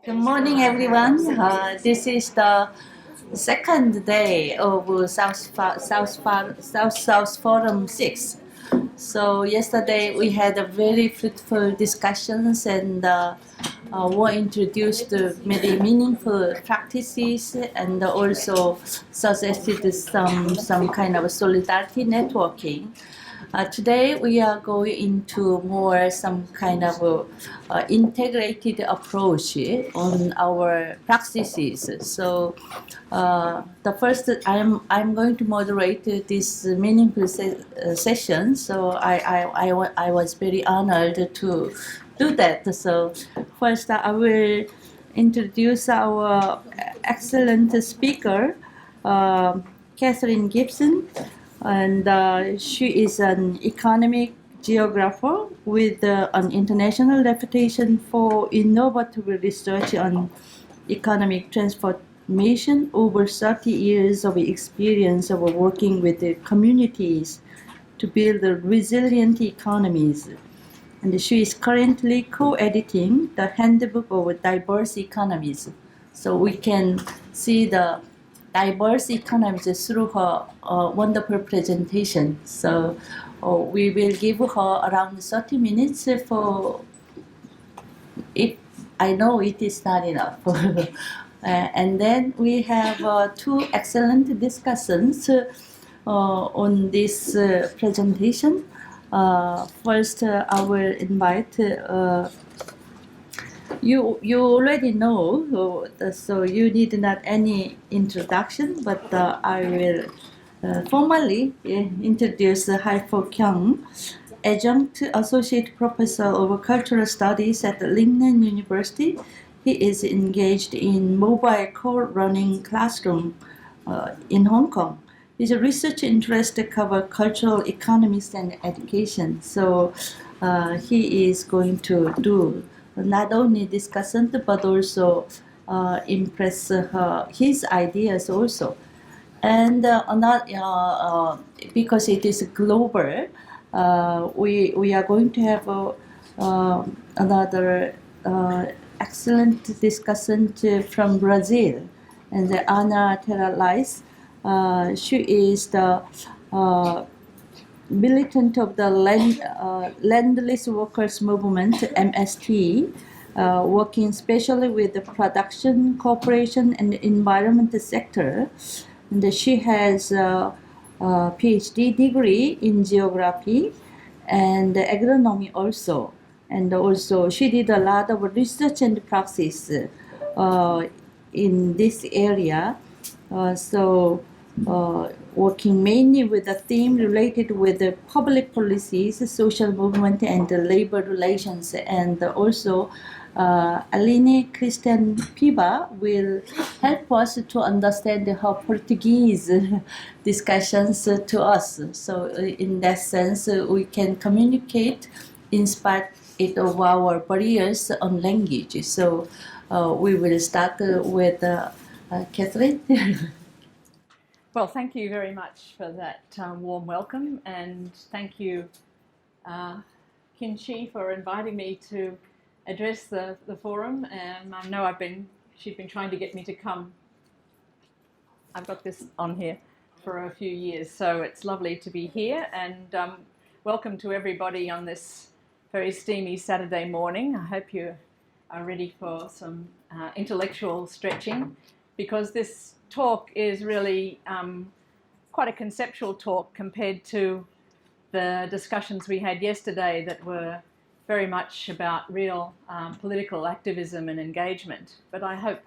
Good morning, everyone. This is the second day of South Forum 6. So yesterday we had a very fruitful discussions and were introduced to many meaningful practices and also suggested some kind of solidarity networking. Today we are going into more some kind of integrated approach on our practices. So the first I'm going to moderate this meaningful session. So I was very honored to do that. So first I will introduce our excellent speaker, Katherine GIBSON, and she is an economic geographer with an international reputation for innovative research on economic transformation, over 30 years of experience of working with the communities to build resilient economies. And she is currently co-editing the Handbook of Diverse Economies. So we can see the diverse economies through her wonderful presentation. So we will give her around 30 minutes for, if I know it is not enough. And then we have two excellent discussions on this presentation. First, I will invite you already know, so you need not any introduction, but I will formally introduce Hai-Po Kyung, Adjunct Associate Professor of Cultural Studies at Lingnan University. He is engaged in mobile co-running classroom in Hong Kong. His research interests cover cultural economics and education. So he is going to do not only discussion but also impress his ideas also. And because it is global, we are going to have another excellent discussion from Brazil, and Ana Terralais. She is the militant of the Landless Workers Movement, MST, working especially with the production, cooperation, and environment sector. And she has a PhD degree in geography and agronomy also. And also she did a lot of research and practice in this area. Working mainly with a theme related with the public policies, social movement, and the labor relations. And also, Aline Christian Piba will help us to understand her Portuguese discussions to us. So, in that sense, we can communicate in spite of our barriers on language. So, we will start with Katherine. Well, thank you very much for that warm welcome, and thank you, Kin Chi, for inviting me to address the forum. And I know she's been trying to get me to come. I've got this on here for a few years, so it's lovely to be here, and welcome to everybody on this very steamy Saturday morning. I hope you are ready for some intellectual stretching, because this talk is really quite a conceptual talk compared to the discussions we had yesterday that were very much about real political activism and engagement. But I hope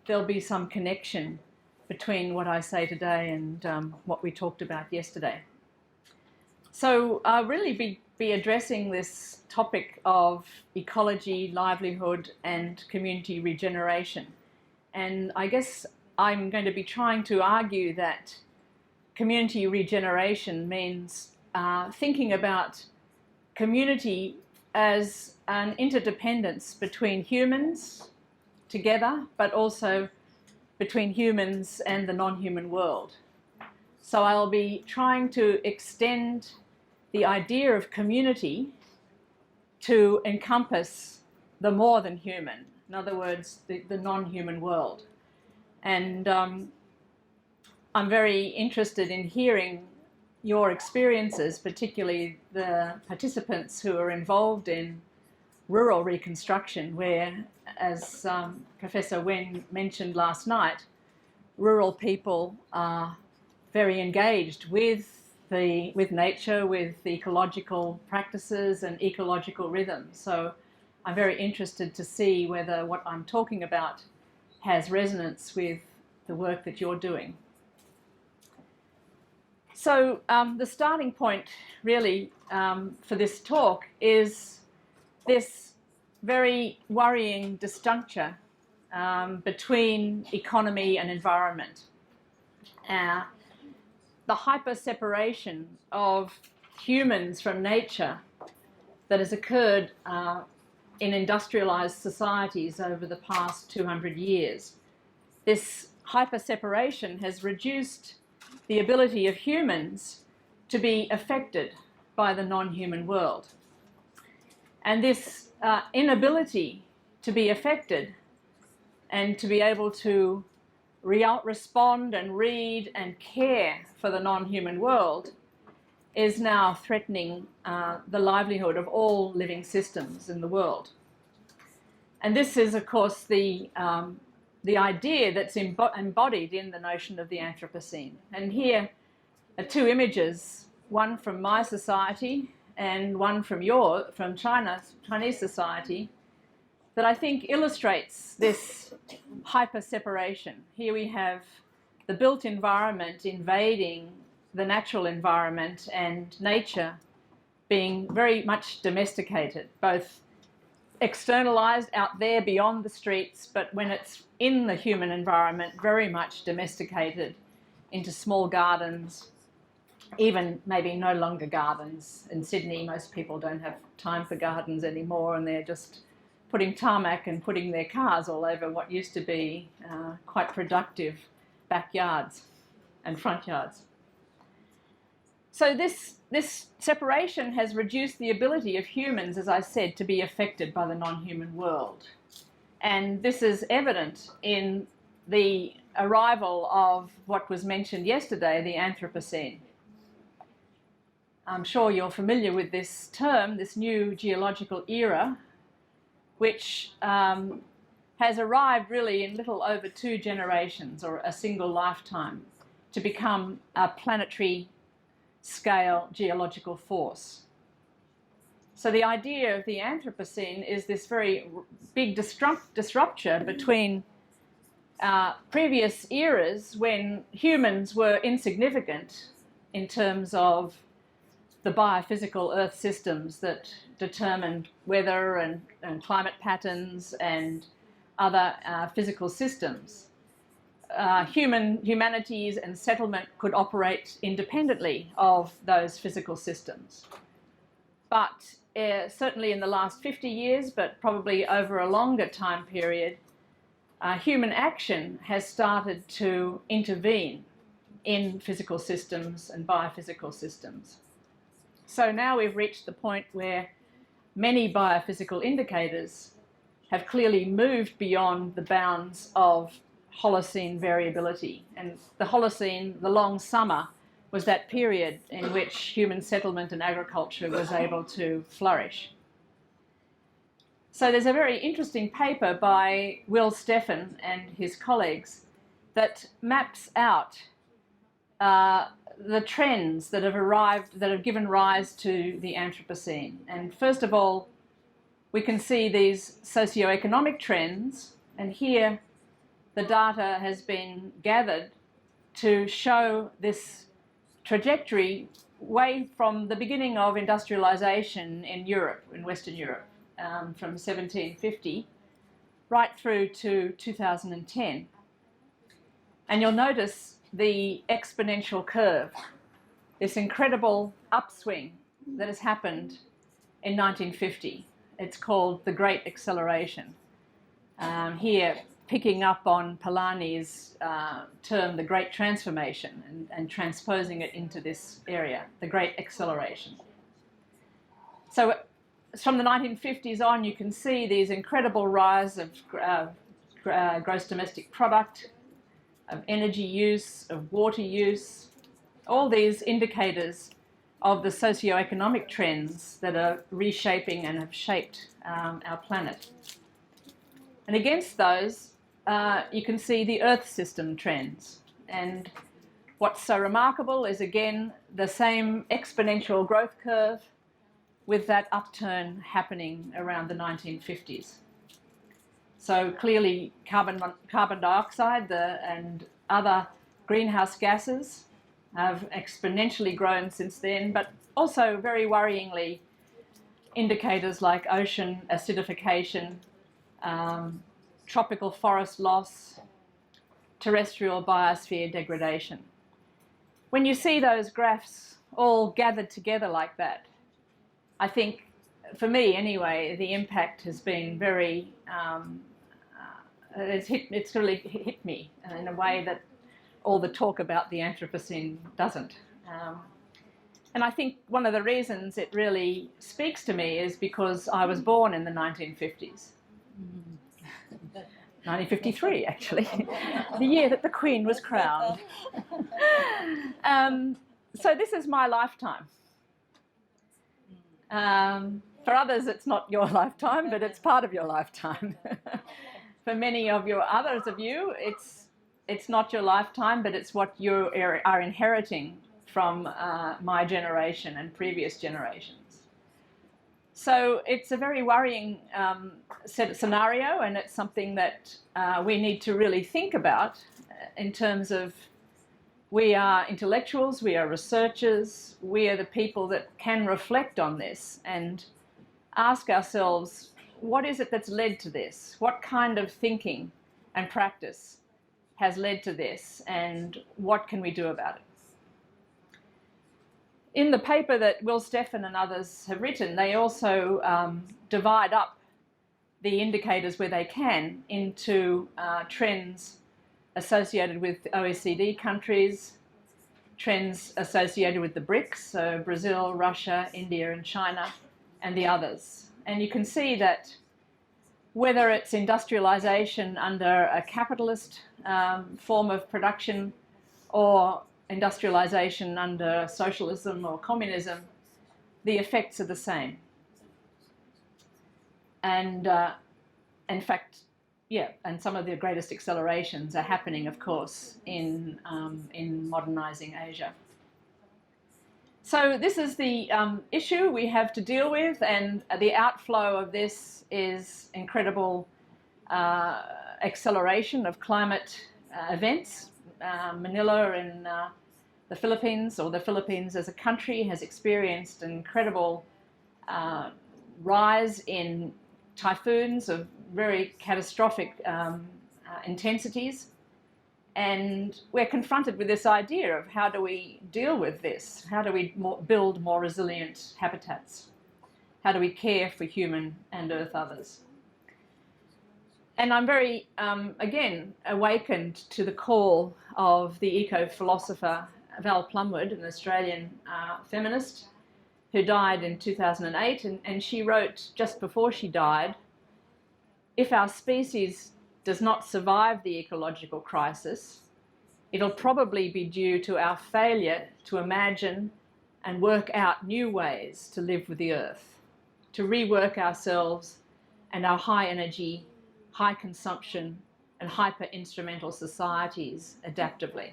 there'll be some connection between what I say today and what we talked about yesterday. So I'll really be addressing this topic of ecology, livelihood, and community regeneration. And I guess I'm going to be trying to argue that community regeneration means thinking about community as an interdependence between humans together, but also between humans and the non-human world. So I'll be trying to extend the idea of community to encompass the more than human, in other words, the non-human world. And I'm very interested in hearing your experiences, particularly the participants who are involved in rural reconstruction, where, as Professor Wen mentioned last night, rural people are very engaged with nature, with ecological practices and ecological rhythms. So I'm very interested to see whether what I'm talking about has resonance with the work that you're doing. So the starting point really for this talk is this very worrying disjuncture between economy and environment. The hyper-separation of humans from nature that has occurred in industrialized societies over the past 200 years. This hyper-separation has reduced the ability of humans to be affected by the non-human world. And this inability to be affected and to be able to respond and read and care for the non-human world is now threatening the livelihood of all living systems in the world. And this is, of course, the idea that's embodied in the notion of the Anthropocene. And here are two images, one from my society and one from Chinese society, that I think illustrates this hyper-separation. Here we have the built environment invading the natural environment and nature being very much domesticated, both externalized out there beyond the streets, but when it's in the human environment, very much domesticated into small gardens, even maybe no longer gardens. In Sydney, most people don't have time for gardens anymore, and they're just putting tarmac and putting their cars all over what used to be quite productive backyards and front yards. So this separation has reduced the ability of humans, as I said, to be affected by the non-human world. And this is evident in the arrival of what was mentioned yesterday, the Anthropocene. I'm sure you're familiar with this term, this new geological era, which has arrived really in little over 2 generations, or a single lifetime, to become a planetary scale geological force. So the idea of the Anthropocene is this very big disruption between previous eras when humans were insignificant in terms of the biophysical Earth systems that determined weather and climate patterns and other physical systems. Humanities and settlement could operate independently of those physical systems. But certainly in the last 50 years, but probably over a longer time period, human action has started to intervene in physical systems and biophysical systems. So now we've reached the point where many biophysical indicators have clearly moved beyond the bounds of Holocene variability. And the Holocene, the long summer, was that period in which human settlement and agriculture was able to flourish. So there's a very interesting paper by Will Steffen and his colleagues that maps out the trends that have given rise to the Anthropocene. And first of all, we can see these socioeconomic trends, and here the data has been gathered to show this trajectory way from the beginning of industrialization in Europe, in Western Europe, from 1750 right through to 2010. And you'll notice the exponential curve, this incredible upswing that has happened in 1950. It's called the Great Acceleration. Here, picking up on Polanyi's term, the Great Transformation, and transposing it into this area, the Great Acceleration. So from the 1950s on, you can see these incredible rise of gross domestic product, of energy use, of water use, all these indicators of the socio-economic trends that are reshaping and have shaped our planet. And against those, you can see the Earth system trends. And what's so remarkable is, again, the same exponential growth curve with that upturn happening around the 1950s. So clearly carbon dioxide and other greenhouse gases have exponentially grown since then, but also very worryingly indicators like ocean acidification, tropical forest loss, terrestrial biosphere degradation. When you see those graphs all gathered together like that, I think, for me anyway, the impact has been very, it's really hit me in a way that all the talk about the Anthropocene doesn't. And I think one of the reasons it really speaks to me is because I was born in the 1950s. 1953, actually, the year that the Queen was crowned. So this is my lifetime. For others, it's not your lifetime, but it's part of your lifetime. For many of you, others of you, it's not your lifetime, but it's what you are inheriting from my generation and previous generations. So it's a very worrying scenario, and it's something that we need to really think about in terms of, we are intellectuals, we are researchers, we are the people that can reflect on this and ask ourselves, what is it that's led to this? What kind of thinking and practice has led to this, and what can we do about it? In the paper that Will Steffen and others have written, they also divide up the indicators where they can into trends associated with OECD countries, trends associated with the BRICS, so Brazil, Russia, India and China, and the others. And you can see that whether it's industrialization under a capitalist form of production, or industrialization under socialism or communism, the effects are the same. And in fact, yeah, and some of the greatest accelerations are happening, of course, in modernizing Asia. So this is the issue we have to deal with, and the outflow of this is incredible acceleration of climate events. Manila in the Philippines, or the Philippines as a country, has experienced an incredible rise in typhoons of very catastrophic intensities. And we're confronted with this idea of, how do we deal with this? How do we build more resilient habitats? How do we care for human and earth others? And I'm very, again, awakened to the call of the eco-philosopher Val Plumwood, an Australian feminist who died in 2008. And she wrote just before she died, if our species does not survive the ecological crisis, it'll probably be due to our failure to imagine and work out new ways to live with the earth, to rework ourselves and our high energy, high consumption and hyper-instrumental societies adaptively.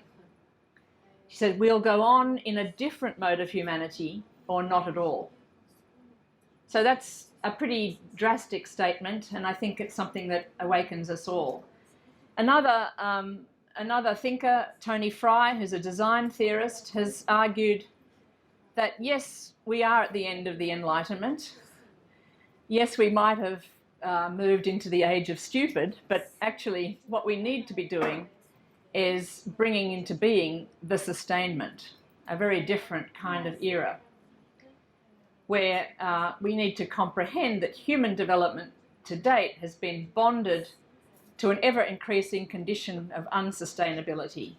She said, we'll go on in a different mode of humanity or not at all. So that's a pretty drastic statement, and I think it's something that awakens us all. Another thinker, Tony Frye, who's a design theorist, has argued that yes, we are at the end of the Enlightenment. Yes, we might have moved into the age of stupid, but actually what we need to be doing is bringing into being the sustainment, a very different kind of era, where we need to comprehend that human development to date has been bonded to an ever-increasing condition of unsustainability,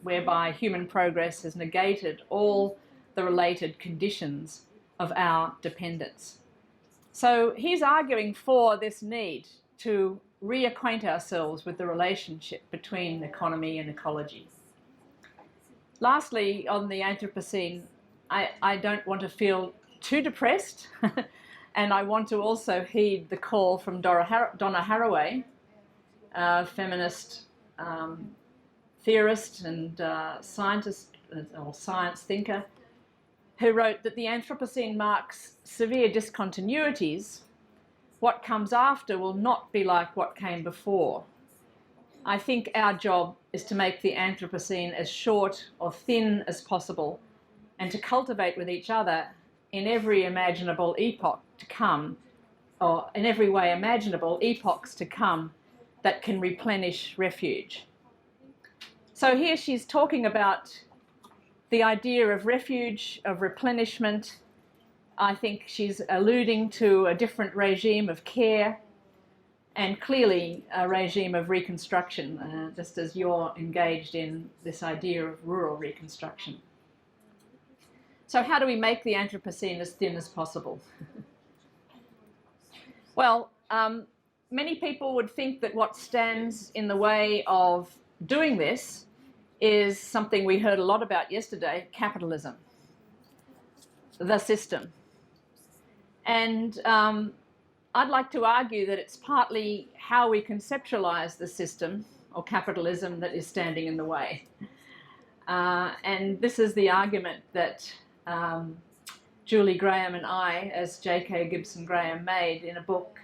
whereby human progress has negated all the related conditions of our dependence. So he's arguing for this need to reacquaint ourselves with the relationship between economy and ecology. Lastly, on the Anthropocene, I don't want to feel too depressed, and I want to also heed the call from Dora Herrick, a feminist theorist and scientist or science thinker, who wrote that the Anthropocene marks severe discontinuities. What comes after will not be like what came before. I think our job is to make the Anthropocene as short or thin as possible, and to cultivate with each other in every imaginable epoch to come, or in every way imaginable epochs to come, that can replenish refuge. So here she's talking about the idea of refuge, of replenishment. I think she's alluding to a different regime of care, and clearly a regime of reconstruction, just as you're engaged in this idea of rural reconstruction. So how do we make the Anthropocene as thin as possible? Well, many people would think that what stands in the way of doing this is something we heard a lot about yesterday: capitalism, the system. And I'd like to argue that it's partly how we conceptualize the system, or capitalism, that is standing in the way. And this is the argument that Julie Graham and I, as J.K. Gibson Graham, made in a book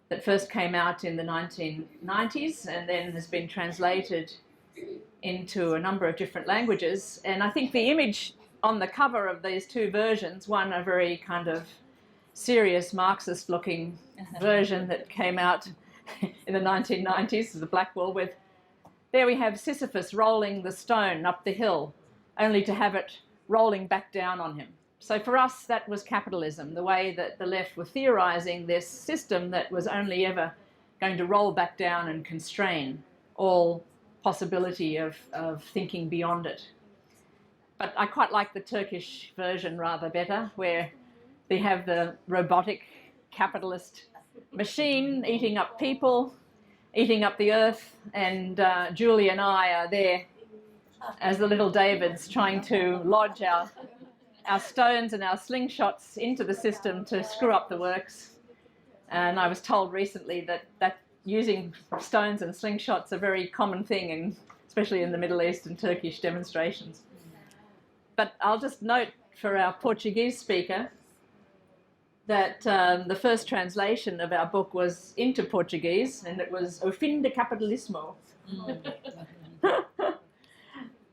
that first came out in the 1990s and then has been translated into a number of different languages. And I think the image on the cover of these two versions, one a very kind of serious Marxist-looking version that came out in the 1990s, the Blackwell, with there we have Sisyphus rolling the stone up the hill, only to have it rolling back down on him. So for us, that was capitalism, the way that the left were theorising this system that was only ever going to roll back down and constrain all possibility of thinking beyond it. But I quite like the Turkish version rather better, where they have the robotic capitalist machine eating up people, eating up the earth, and Julie and I are there as the little Davids trying to lodge our stones and our slingshots into the system to screw up the works. And I was told recently that using stones and slingshots are a very common thing, especially in the Middle East and Turkish demonstrations. But I'll just note for our Portuguese speaker that the first translation of our book was into Portuguese, and it was O Fim de Capitalismo.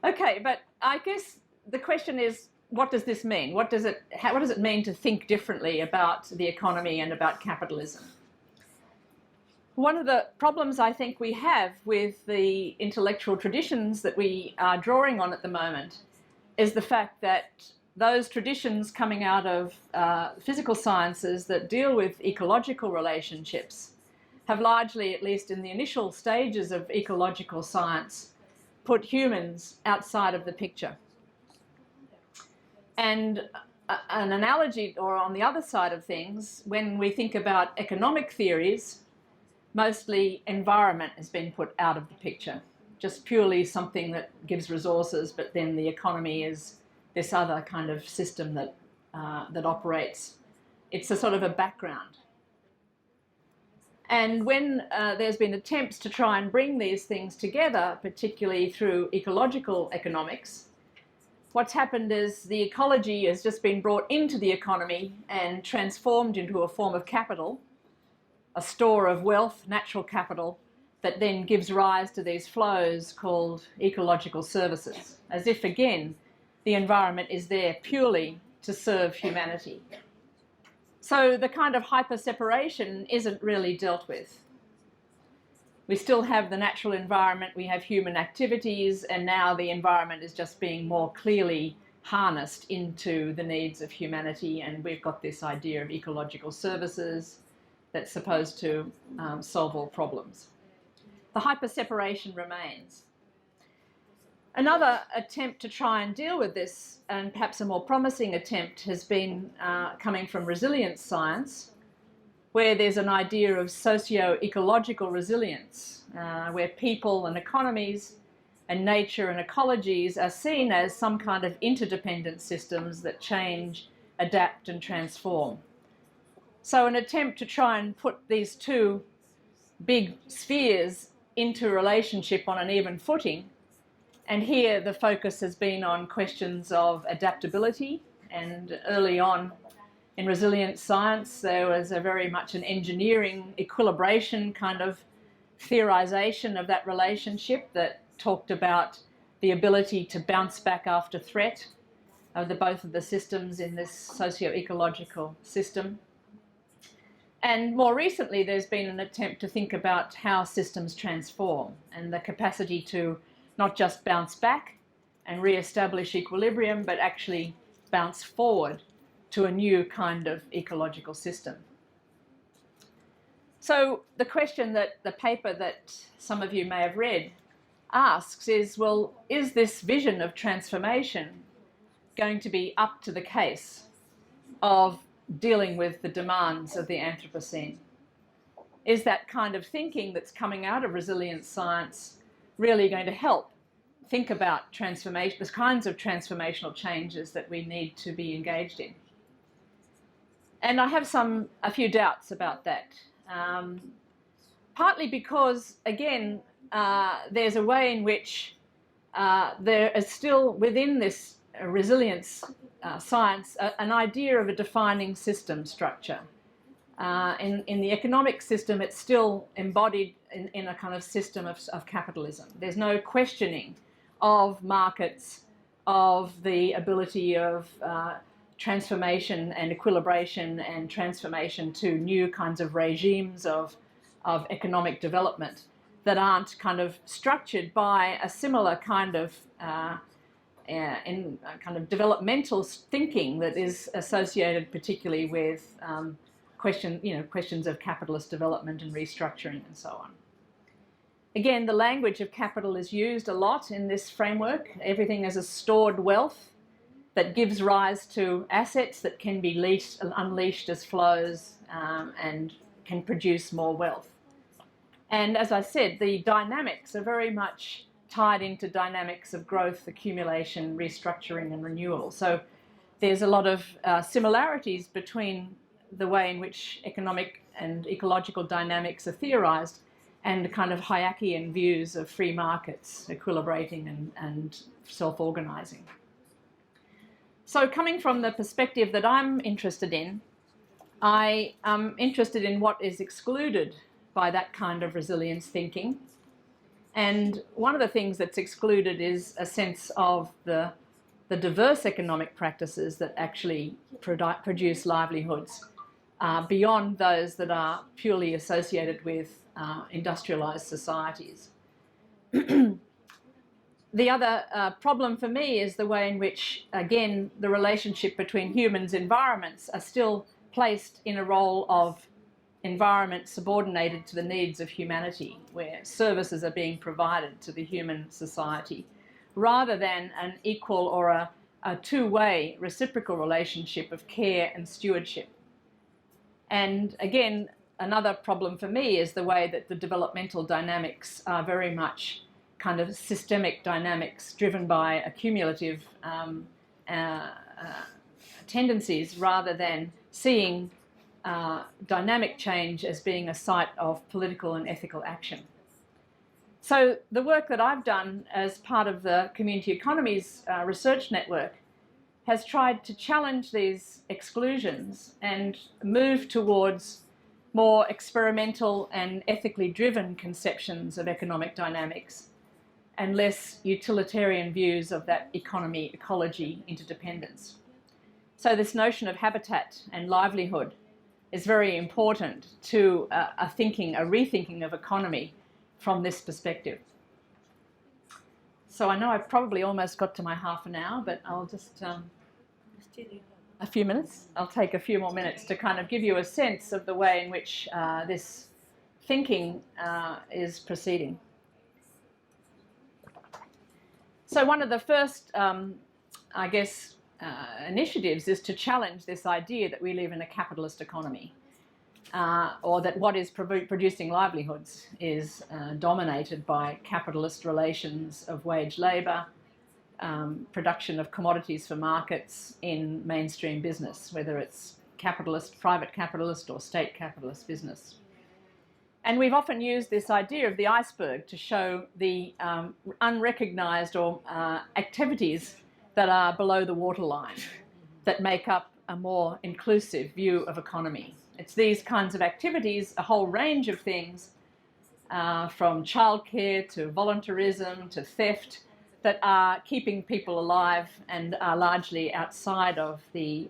Okay, but I guess the question is, what does this mean? What does it mean to think differently about the economy and about capitalism? One of the problems I think we have with the intellectual traditions that we are drawing on at the moment is the fact that those traditions coming out of physical sciences that deal with ecological relationships have largely, at least in the initial stages of ecological science, put humans outside of the picture. And an analogy, or on the other side of things, when we think about economic theories, mostly environment has been put out of the picture, just purely something that gives resources, but then the economy is this other kind of system that operates. It's a sort of a background. And when there's been attempts to try and bring these things together, particularly through ecological economics, what's happened is the ecology has just been brought into the economy and transformed into a form of capital, a store of wealth, natural capital, that then gives rise to these flows called ecological services, as if, again, the environment is there purely to serve humanity. So the kind of hyper-separation isn't really dealt with. We still have the natural environment, we have human activities, and now the environment is just being more clearly harnessed into the needs of humanity, and we've got this idea of ecological services that's supposed to solve all problems. The hyper-separation remains. Another attempt to try and deal with this, and perhaps a more promising attempt, has been coming from resilience science, where there's an idea of socio-ecological resilience, where people and economies and nature and ecologies are seen as some kind of interdependent systems that change, adapt and transform. So an attempt to try and put these two big spheres into relationship on an even footing. And here the focus has been on questions of adaptability, and early on in resilient science there was a very much an engineering equilibration kind of theorization of that relationship that talked about the ability to bounce back after threat of both of the systems in this socio-ecological system. And more recently, there's been an attempt to think about how systems transform and the capacity to not just bounce back and re-establish equilibrium, but actually bounce forward to a new kind of ecological system. So the question that the paper that some of you may have read asks is, well, is this vision of transformation going to be up to the case of dealing with the demands of the Anthropocene? Is that kind of thinking that's coming out of resilient science really going to help think about transformation, the kinds of transformational changes that we need to be engaged in? And I have a few doubts about that. Partly because, again, there's a way in which there is still within this resilience science an idea of a defining system structure. In the economic system, it's still embodied in a kind of system of capitalism. There's no questioning of markets, of the ability of transformation and equilibration and transformation to new kinds of regimes of economic development that aren't kind of structured by a similar kind of developmental thinking that is associated particularly with questions of capitalist development and restructuring and so on. Again, the language of capital is used a lot in this framework. Everything as a stored wealth that gives rise to assets that can be unleashed as flows and can produce more wealth. And as I said, the dynamics are very much tied into dynamics of growth, accumulation, restructuring and renewal. So there's a lot of similarities between the way in which economic and ecological dynamics are theorized and kind of Hayekian views of free markets equilibrating and self-organizing. So coming from the perspective that I'm interested in, I am interested in what is excluded by that kind of resilience thinking. And one of the things that's excluded is a sense of the diverse economic practices that actually produce livelihoods beyond those that are purely associated with industrialized societies. The other problem for me is the way in which, again, the relationship between humans and environments are still placed in a role of environment subordinated to the needs of humanity, where services are being provided to the human society, rather than an equal or a two-way reciprocal relationship of care and stewardship. And again, another problem for me is the way that the developmental dynamics are very much kind of systemic dynamics driven by accumulative tendencies, rather than seeing dynamic change as being a site of political and ethical action. So the work that I've done as part of the Community Economies research network has tried to challenge these exclusions and move towards more experimental and ethically driven conceptions of economic dynamics and less utilitarian views of that economy-ecology interdependence. So this notion of habitat and livelihood is very important to a rethinking of economy from this perspective. So I know I've probably almost got to my half an hour, but I'll just, a few minutes? I'll take a few more minutes to kind of give you a sense of the way in which this thinking is proceeding. So one of the first, initiatives is to challenge this idea that we live in a capitalist economy. or that what is producing livelihoods is dominated by capitalist relations of wage labour, production of commodities for markets in mainstream business, whether it's capitalist, private capitalist or state capitalist business. And we've often used this idea of the iceberg to show the unrecognised or activities that are below the waterline that make up a more inclusive view of economy. It's these kinds of activities, a whole range of things, from childcare to voluntarism to theft, that are keeping people alive and are largely outside of the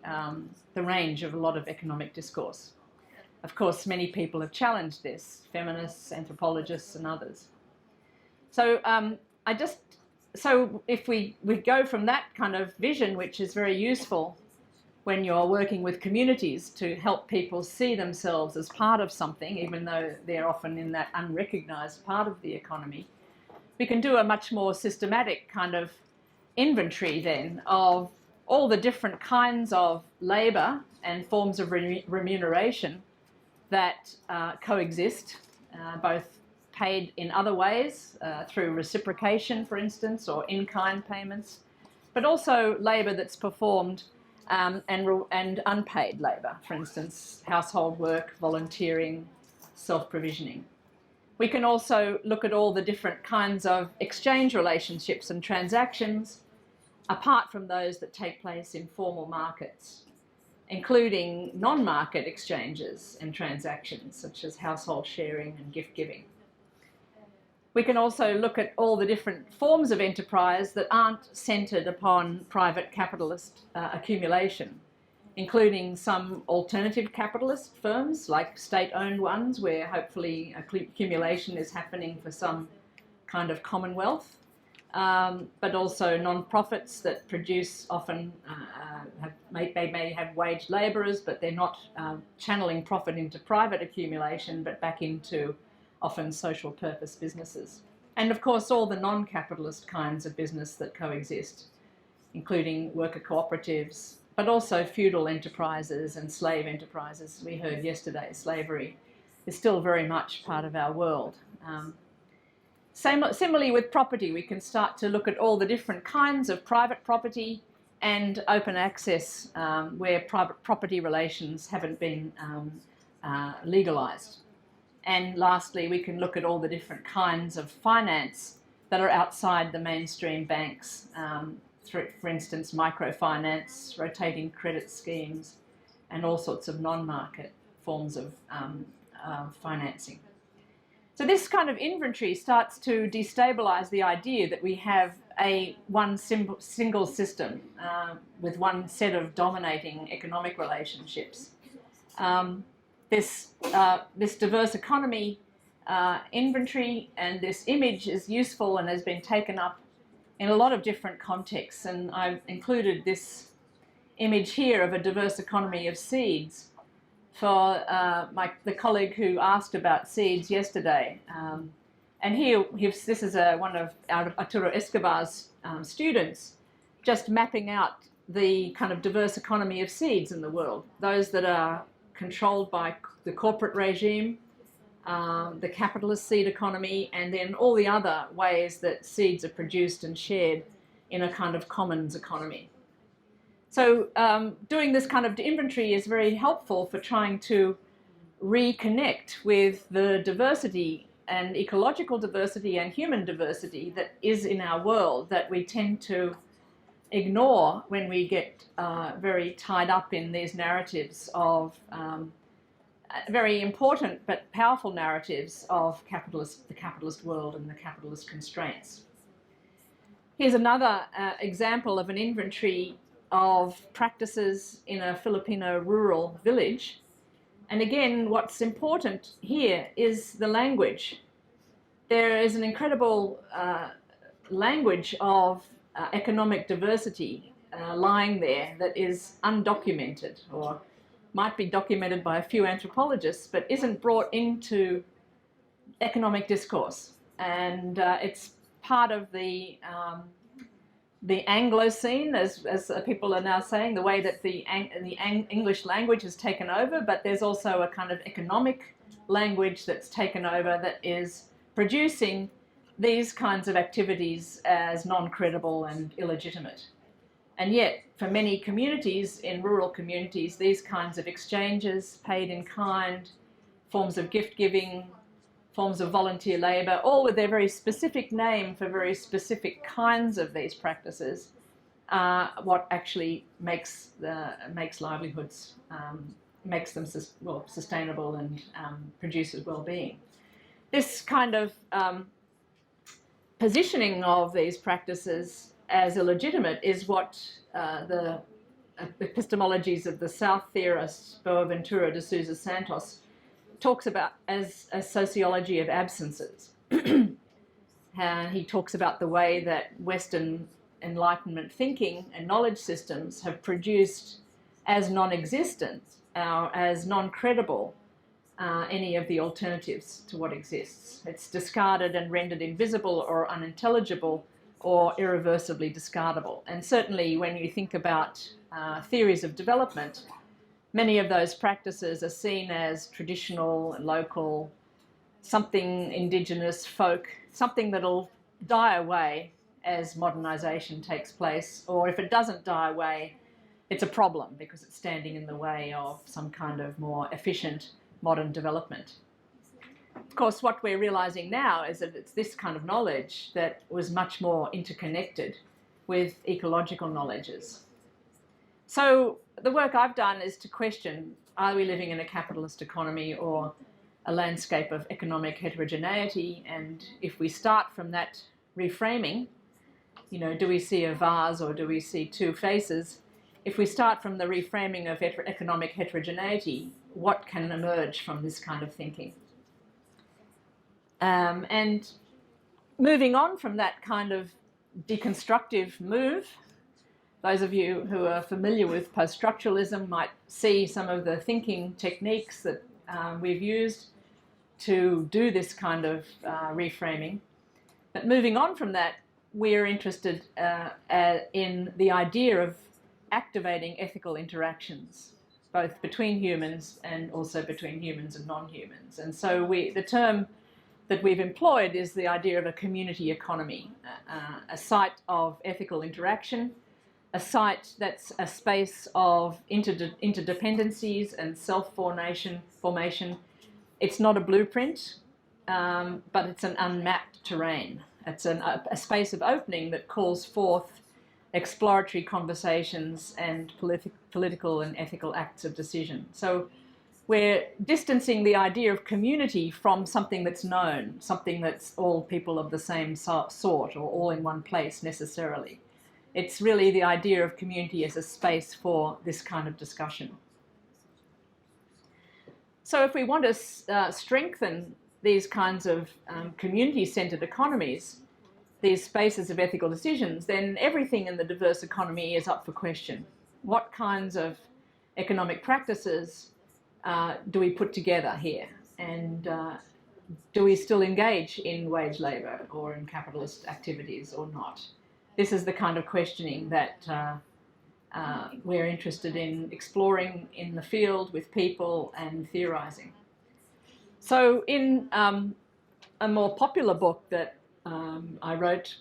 range of a lot of economic discourse. Of course, many people have challenged this, feminists, anthropologists and others. So so if we go from that kind of vision, which is very useful when you're working with communities to help people see themselves as part of something, even though they're often in that unrecognised part of the economy, we can do a much more systematic kind of inventory then of all the different kinds of labour and forms of remuneration that coexist, both paid in other ways, through reciprocation, for instance, or in-kind payments, but also labour that's performed and unpaid labour, for instance, household work, volunteering, self-provisioning. We can also look at all the different kinds of exchange relationships and transactions, apart from those that take place in formal markets, including non-market exchanges and transactions, such as household sharing and gift giving. We can also look at all the different forms of enterprise that aren't centred upon private capitalist accumulation, including some alternative capitalist firms, like state-owned ones, where hopefully accumulation is happening for some kind of commonwealth, but also non-profits that produce often, they may have wage labourers, but they're not channeling profit into private accumulation, but back into often social purpose businesses. And of course, all the non-capitalist kinds of business that coexist, including worker cooperatives, but also feudal enterprises and slave enterprises. We heard yesterday slavery is still very much part of our world. Similarly with property, we can start to look at all the different kinds of private property and open access where private property relations haven't been legalised. And lastly, we can look at all the different kinds of finance that are outside the mainstream banks, through, for instance, microfinance, rotating credit schemes, and all sorts of non-market forms of financing. So this kind of inventory starts to destabilise the idea that we have one single system with one set of dominating economic relationships. This diverse economy inventory and this image is useful and has been taken up in a lot of different contexts, and I've included this image here of a diverse economy of seeds for the colleague who asked about seeds yesterday. And here, this is one of Arturo Escobar's students, just mapping out the kind of diverse economy of seeds in the world, those that are controlled by the corporate regime, the capitalist seed economy, and then all the other ways that seeds are produced and shared in a kind of commons economy. So doing this kind of inventory is very helpful for trying to reconnect with the diversity and ecological diversity and human diversity that is in our world, that we tend to ignore when we get very tied up in these narratives of very important but powerful narratives of the capitalist world and the capitalist constraints. Here's another example of an inventory of practices in a Filipino rural village. And again, what's important here is the language. There is an incredible language of economic diversity lying there that is undocumented, or might be documented by a few anthropologists, but isn't brought into economic discourse. And it's part of the the Anglocene, as people are now saying, the way that the English language has taken over, but there's also a kind of economic language that's taken over that is producing these kinds of activities as non-credible and illegitimate. And yet, for many communities, in rural communities, these kinds of exchanges, paid in kind, forms of gift giving, forms of volunteer labour, all with their very specific name for very specific kinds of these practices, what actually makes livelihoods, makes them sustainable and produces well-being. This kind of positioning of these practices as illegitimate is what the epistemologies of the South theorist Boaventura de Sousa Santos talks about as a sociology of absences. He talks about the way that Western Enlightenment thinking and knowledge systems have produced as non-existent, as non-credible, any of the alternatives to what exists. It's discarded and rendered invisible or unintelligible or irreversibly discardable. And certainly when you think about theories of development, many of those practices are seen as traditional and local, something indigenous, folk, something that'll die away as modernisation takes place, or if it doesn't die away, it's a problem because it's standing in the way of some kind of more efficient modern development. Of course, what we're realising now is that it's this kind of knowledge that was much more interconnected with ecological knowledges. So the work I've done is to question, are we living in a capitalist economy or a landscape of economic heterogeneity? And if we start from that reframing, you know, do we see a vase or do we see two faces? If we start from the reframing of economic heterogeneity, what can emerge from this kind of thinking? And moving on from that kind of deconstructive move, those of you who are familiar with post-structuralism might see some of the thinking techniques that we've used to do this kind of reframing. But moving on from that, we're interested in the idea of activating ethical interactions, both between humans and also between humans and non-humans. And so the term that we've employed is the idea of a community economy, a site of ethical interaction, a site that's a space of interdependencies and self-formation. It's not a blueprint, but it's an unmapped terrain. It's a space of opening that calls forth exploratory conversations and political and ethical acts of decision. So we're distancing the idea of community from something that's known, something that's all people of the same sort or all in one place necessarily. It's really the idea of community as a space for this kind of discussion. So if we want to strengthen these kinds of community-centred economies, these spaces of ethical decisions, then everything in the diverse economy is up for question. What kinds of economic practices do we put together here? And do we still engage in wage labour or in capitalist activities or not? This is the kind of questioning that we're interested in exploring in the field with people and theorising. So in a more popular book that I wrote,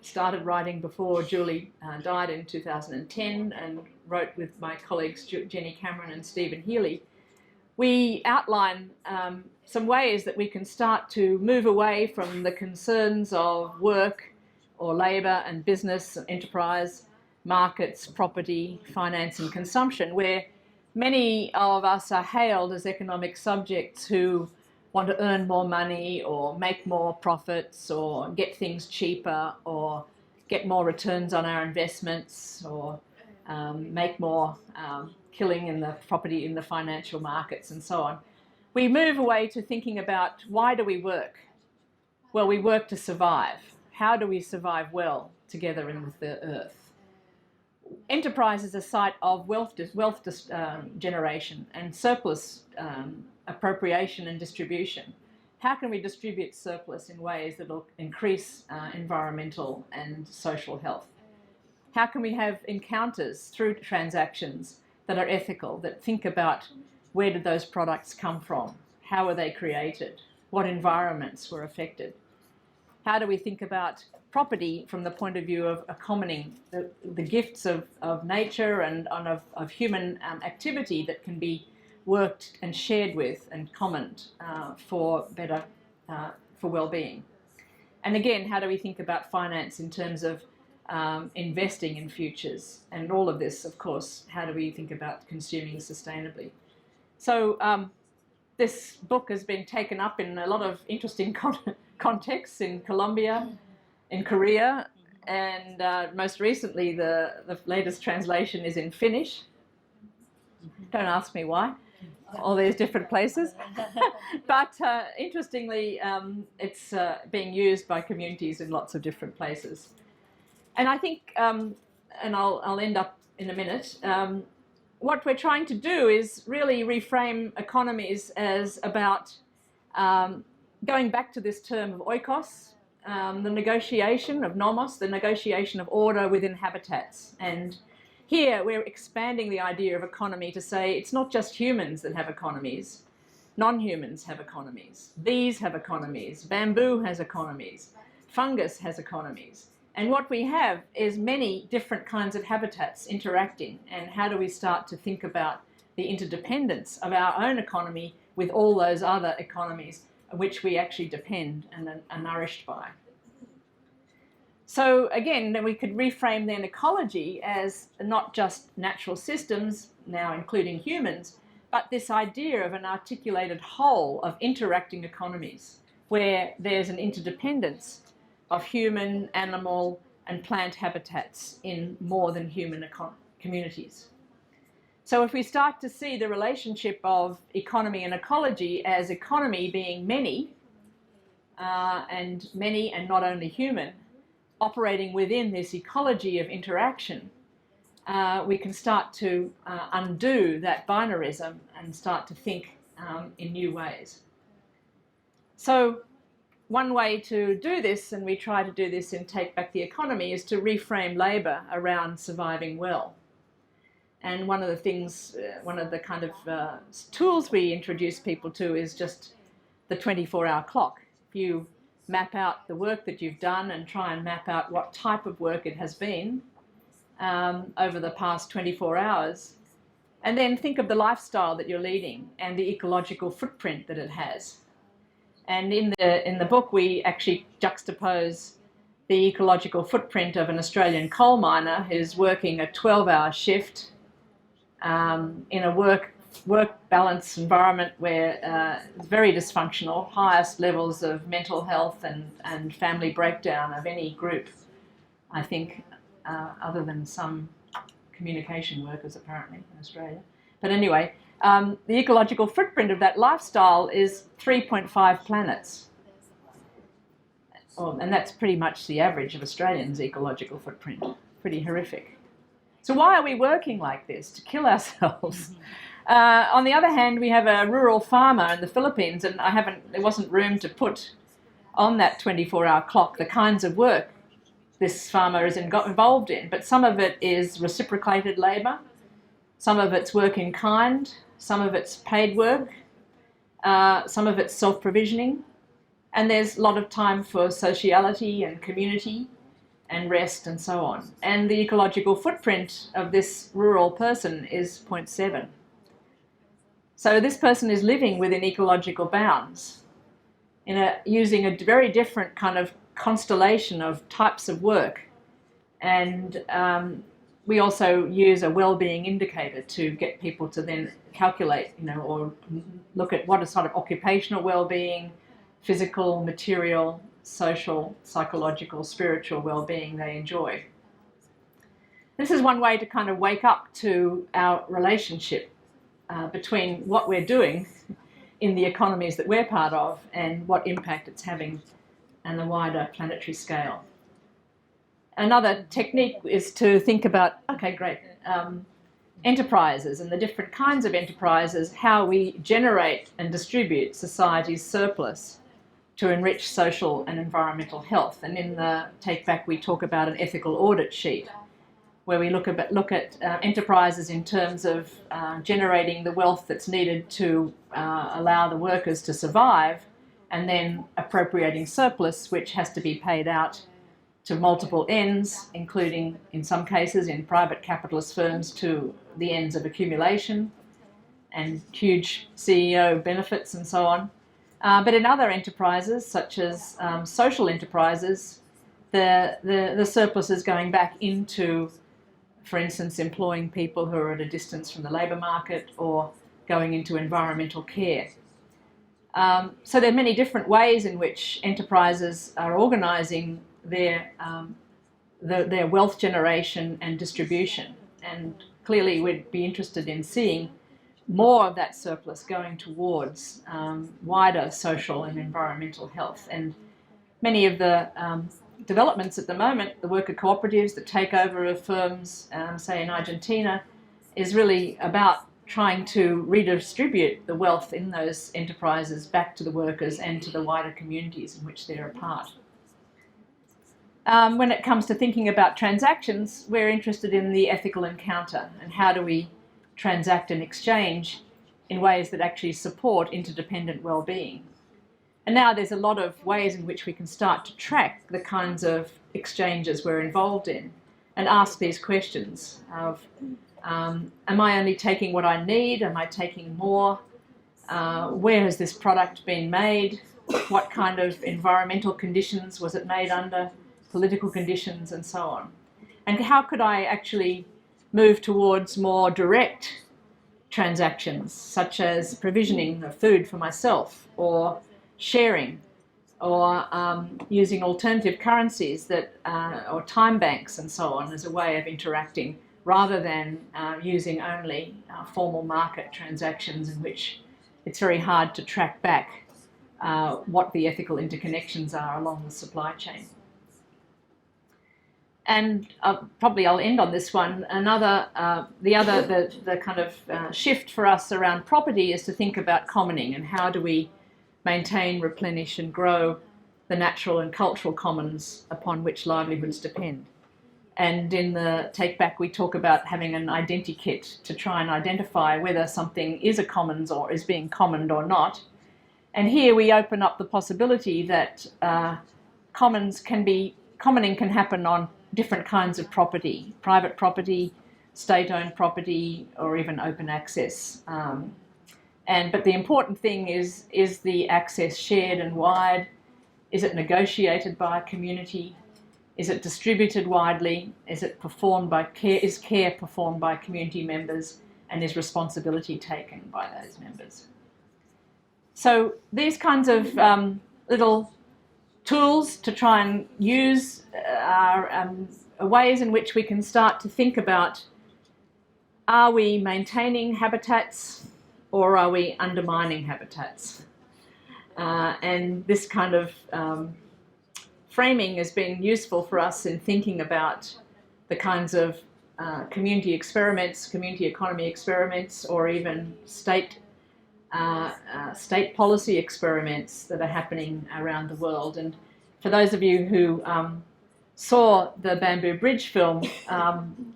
started writing before Julie died in 2010 and wrote with my colleagues Jenny Cameron and Stephen Healy, we outline some ways that we can start to move away from the concerns of work or labour and business and enterprise, markets, property, finance and consumption, where many of us are hailed as economic subjects who want to earn more money or make more profits or get things cheaper or get more returns on our investments or make more killing in the property, in the financial markets and so on. We move away to thinking about, why do we work? Well, we work to survive. How do we survive well together in the earth? Enterprise is a site of wealth generation and surplus appropriation and distribution. How can we distribute surplus in ways that will increase environmental and social health? How can we have encounters through transactions that are ethical, that think about where did those products come from? How were they created? What environments were affected? How do we think about property from the point of view of accommodating the gifts of nature and of human activity that can be worked and shared with and commoned for better, for well-being? And again, how do we think about finance in terms of investing in futures? And all of this, of course, how do we think about consuming sustainably? So this book has been taken up in a lot of interesting contexts in Colombia, in Korea, and most recently the latest translation is in Finnish. Don't ask me why, all these different places. But interestingly, it's being used by communities in lots of different places. And I think, and I'll end up in a minute, what we're trying to do is really reframe economies as about going back to this term of oikos, the negotiation of nomos, the negotiation of order within habitats. And here we're expanding the idea of economy to say it's not just humans that have economies, non-humans have economies, bees have economies, bamboo has economies, fungus has economies. And what we have is many different kinds of habitats interacting. And how do we start to think about the interdependence of our own economy with all those other economies which we actually depend and are nourished by? So again, we could reframe then ecology as not just natural systems, now including humans, but this idea of an articulated whole of interacting economies where there's an interdependence of human, animal and plant habitats in more than human communities. So if we start to see the relationship of economy and ecology as economy being many and not only human, operating within this ecology of interaction, we can start to undo that binarism and start to think in new ways. So one way to do this, and we try to do this in Take Back the Economy, is to reframe labour around surviving well. And one of the things, one of the kind of tools we introduce people to is just the 24-hour clock. If you map out the work that you've done and try and map out what type of work it has been over the past 24 hours, and then think of the lifestyle that you're leading and the ecological footprint that it has. And in the book, we actually juxtapose the ecological footprint of an Australian coal miner who's working a 12-hour shift in a work balance environment where it's very dysfunctional, highest levels of mental health and family breakdown of any group, I think, other than some communication workers apparently in Australia. But anyway, the ecological footprint of that lifestyle is 3.5 planets. And that's pretty much the average of Australians' ecological footprint. Pretty horrific. So why are we working like this? To kill ourselves? On the other hand, we have a rural farmer in the Philippines, and there wasn't room to put on that 24-hour clock the kinds of work this farmer is involved in. But some of it is reciprocated labour, some of it's work in kind, some of it's paid work, some of it's self-provisioning, and there's a lot of time for sociality and community and rest and so on. And the ecological footprint of this rural person is 0.7. So this person is living within ecological bounds, using a very different kind of constellation of types of work. And we also use a well-being indicator to get people to then calculate, or look at what is sort of occupational well-being, physical, material, social, psychological, spiritual well-being they enjoy. This is one way to kind of wake up to our relationship between what we're doing in the economies that we're part of and what impact it's having on the wider planetary scale. Another technique is to think about, enterprises and the different kinds of enterprises, how we generate and distribute society's surplus to enrich social and environmental health. And in the Take Back, we talk about an ethical audit sheet, where we look at enterprises in terms of generating the wealth that's needed to allow the workers to survive, and then appropriating surplus, which has to be paid out to multiple ends, including, in some cases, in private capitalist firms, to the ends of accumulation and huge CEO benefits and so on. But in other enterprises, such as social enterprises, the surplus is going back into, for instance, employing people who are at a distance from the labour market, or going into environmental care. So there are many different ways in which enterprises are organising their wealth generation and distribution. And clearly we'd be interested in seeing more of that surplus going towards wider social and environmental health. And many of the developments at the moment, the worker cooperatives, the takeover of firms, say in Argentina, is really about trying to redistribute the wealth in those enterprises back to the workers and to the wider communities in which they're a part. When it comes to thinking about transactions, we're interested in the ethical encounter and how do we transact and exchange in ways that actually support interdependent well-being. And now there's a lot of ways in which we can start to track the kinds of exchanges we're involved in and ask these questions of, am I only taking what I need? Am I taking more? Where has this product been made? What kind of environmental conditions was it made under? Political conditions and so on. And how could I actually move towards more direct transactions, such as provisioning of food for myself, or sharing, or using alternative currencies that, or time banks and so on, as a way of interacting, rather than using only formal market transactions in which it's very hard to track back what the ethical interconnections are along the supply chain. And probably I'll end on this one. The kind of shift for us around property is to think about commoning, and how do we maintain, replenish and grow the natural and cultural commons upon which livelihoods depend. And in the Take Back we talk about having an identikit to try and identify whether something is a commons or is being commoned or not. And here we open up the possibility that commoning can happen on different kinds of property, private property, state-owned property, or even open access. But the important thing is the access shared and wide? Is it negotiated by a community? Is it distributed widely? Is it performed by care? Is care performed by community members? And is responsibility taken by those members? So these kinds of little tools to try and use are ways in which we can start to think about, are we maintaining habitats or are we undermining habitats? And this kind of framing has been useful for us in thinking about the kinds of community experiments, community economy experiments, or even state policy experiments that are happening around the world. And for those of you who saw the Bamboo Bridge film,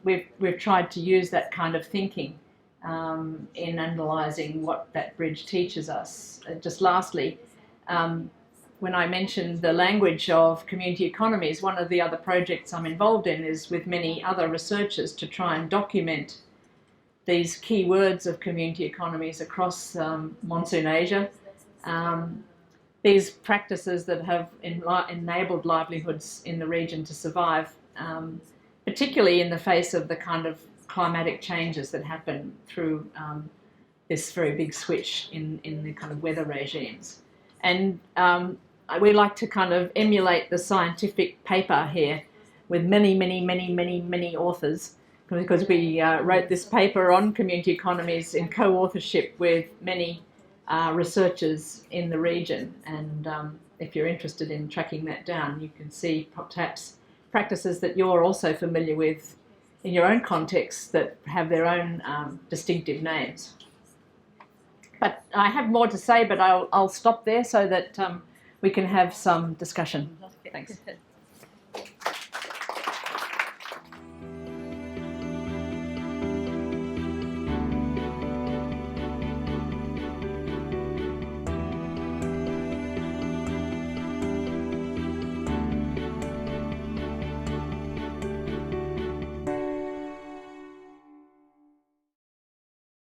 we've tried to use that kind of thinking in analysing what that bridge teaches us. Just lastly, when I mentioned the language of community economies, one of the other projects I'm involved in is with many other researchers to try and document these key words of community economies across Monsoon Asia. These practices that have enabled livelihoods in the region to survive, particularly in the face of the kind of climatic changes that happen through this very big switch in the kind of weather regimes. And we like to kind of emulate the scientific paper here with many authors, because we wrote this paper on community economies in co-authorship with many researchers in the region. And if you're interested in tracking that down, you can see perhaps practices that you're also familiar with in your own context that have their own distinctive names. But I have more to say, but I'll stop there so that we can have some discussion. Thanks.